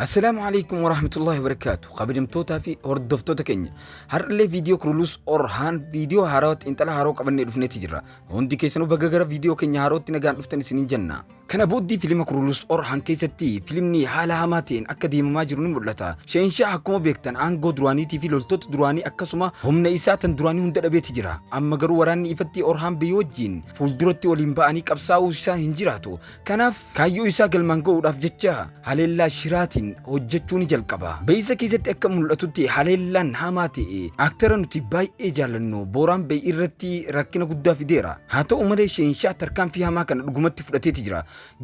السلام عليكم ورحمة الله وبركاته. قبل في هردفتوتا كينيا هر اللي فيديو كرولوس أورهان فيديو هاروت انت لا هاروك قبل ندفن تجرا هندي كيسنو بغغرا فيديو كينيا هاروت تنغان دفتن سنين جنة كان بودي فيلم كرولوس أورهان كيستي فيلمني حالها ماتين أكاديم ما جروني ملتا شينشا حكومة بيكتن أنغو دراني تي في لولتوت دراني أكسما هم نيساتن دراني هند أبي تجرا أما غرو وراني إفتي أورهان بيوجين فولدرتي وليمباني كبساو سا هنجراتو كاناف كايو إسا قلمانغو وداف جتشا هاليلا شراتين hojjechuun jalqaba beeysa keessatti akka mul'atutti haleellaan hamaa ta'e aktara nuti baay'ee jaallannu booraan bay irratti rakkina guddaa fideera haa ta'u malee sheenshaa tarkaanfii hamaa kana dhugumatti fudhateeti jira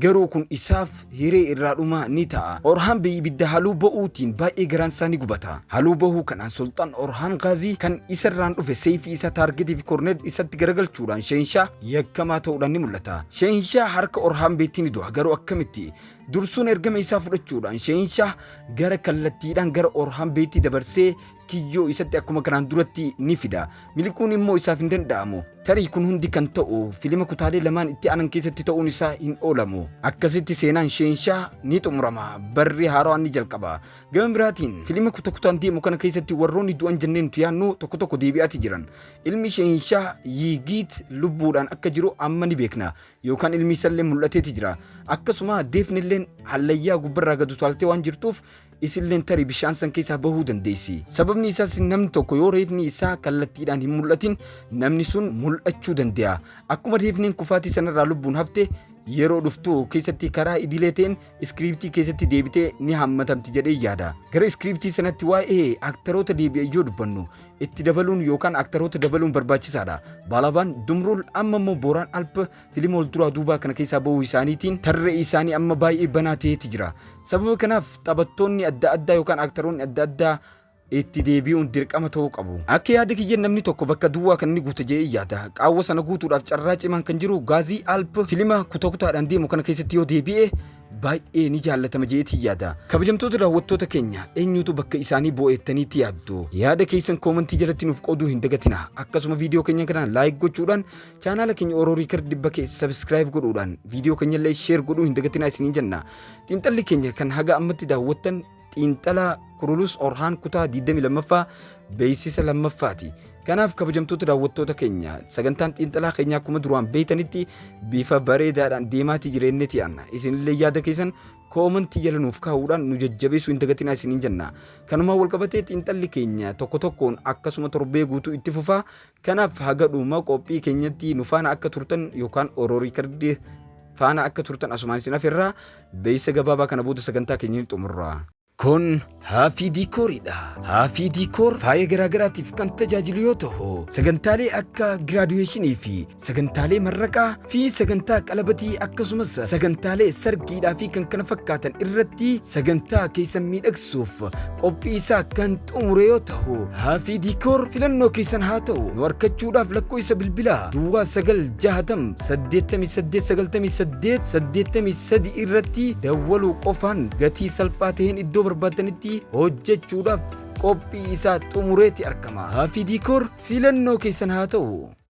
garuu kun isaaf hiree irraa dhuma ni ta'a orhaan bay ibidda haluu ba'uutiin baay'ee garaan isaa ni gubata haluu bahuu kanaan sultaan orhaan gaazii kan isarraan dhufe seefii isa taargetii fi korneet isatti garagalchuudhaan sheenshaa yakkamaa ta'uudhaan ni mul'ata sheenshaa harka orhaan beetiin du'a garuu akkamitti dursuun ergama isaa fudhachuudhaan sheenshaa gara kallattiidhaan gara orhaan beetii dabarsee kiyyoo isatti akkuma kanaan duratti ni fida milikuun immoo isaaf hin danda'amu tarii kun hundi kan ta'u filima kutaalee lamaan itti aanan keessatti ta'uun isaa hin oolamu akkasitti seenaan sheenshaa ni xumurama barri haaraan ni jalqaba gama biraatiin filima kutaan deemu kana keessatti warroonni du'an jenneen tu yaannu tokko tokko deebi'aati jiran ilmi sheenshaa yiigiit lubbuudhaan akka jiru amma ni beekna yookaan ilmi isallee mul'ateeti jira akkasuma deefnilleen hallayyaa gubbarraa gadu taaltee waan jirtuuf isilleen tarii bishaan san keessaa bahuu dandeessi sababni isaas namni tokko yoo reefni isaa kallattiidhaan hin mul'atin namni sun mul'achuu danda'a akkuma reefniin kufaatii sanarraa lubbuun hafte yeroo dhuftu keessatti karaa idilee ta'een iskriiptii keessatti deebitee ni hammatamti jedhee yaada gara iskriiptii sanatti waa'ee aktaroota deebi'ee yoo dubbannu itti dabaluun yookaan aktaroota dabaluun barbaachisaadha balabaan dumrul amma immoo booraan alpa filima wal duraa duubaa kana keessaa bahuu isaaniitiin tarree isaanii amma baay'ee banaa ta'eeti jira sababa kanaaf taphattoonni adda addaa yookaan aktaroonni adda addaa itti deebi'uun dirqama ta'uu qabu akka yaada kiyya namni tokko bakka duwwaa kan inni guute jedhee yaada qaawwa sana guutuudhaaf carraa cimaan kan jiru gaazii alp filima kutaadhaan deemu kana keessatti yoo deebi'e baay'ee ni jaallatama jedheeti yaada kabajamtoota daawwattoota keenya eenyutu bakka isaanii boo'ettaniitti yaaddu yaada keessan koomentii jalatti nuuf qooduu hin dagatina akkasuma viidiyoo keenya kana laayik gochuudhaan chaanaala keenya Oromoo Riikard dibba keessa sabskiraayib godhuudhaan viidiyoo keenya illee sheer godhuu hin dagatina isiniin jenna xiinxalli keenya kan haga ammatti daawwattan xiinxala kurulus orhaan kutaa 22ffaa beeksisa lammaffaati kanaaf kabajamtoota daawwattoota keenya sagantaan xiinxalaa keenya akkuma duraan beeytanitti bifa bareedaadhaan deemaatii jireenneeti aanna isinillee yaada keessan koomentii jala nuuf kaa'uudhaan nu jajjabeessuu hin dagatinaa isiniin jenna kanuma wal qabatee xiinxalli keenya tokko tokkoon akkasuma torbee guutuu itti fufaa kanaaf haga dhuma qophii keenyatti nu faana akka turtan yookaan Oromoo Riikard faana akka turtan asumaan isin afeerraa beeysa gabaabaa kana booda sagantaa keenya ni xumurra kun haafii diikooridha haafii diikoor faaya garaagaraatiif kan tajaajilu yoo ta'u sagantaalee akka giraaduweeshinii fi sagantaalee marraqaa fi sagantaa qalabatii akkasumas sagantaalee sargiidhaa fi kan kana fakkaatan irratti sagantaa keessan miidhagsuuf qophii isaa kan xumure yoo ta'u haafii diikoor filannoo keessan haa ta'u nu argachuudhaaf lakkoofsa bilbilaa duwwaa 968889883 irratti dawwaluu qofaan gatii salphaa ta'een iddoo barbaadanitti hojjechuudhaaf qophii isaa xumureeti argama haafii diikoor filannoo keessan haa ta'u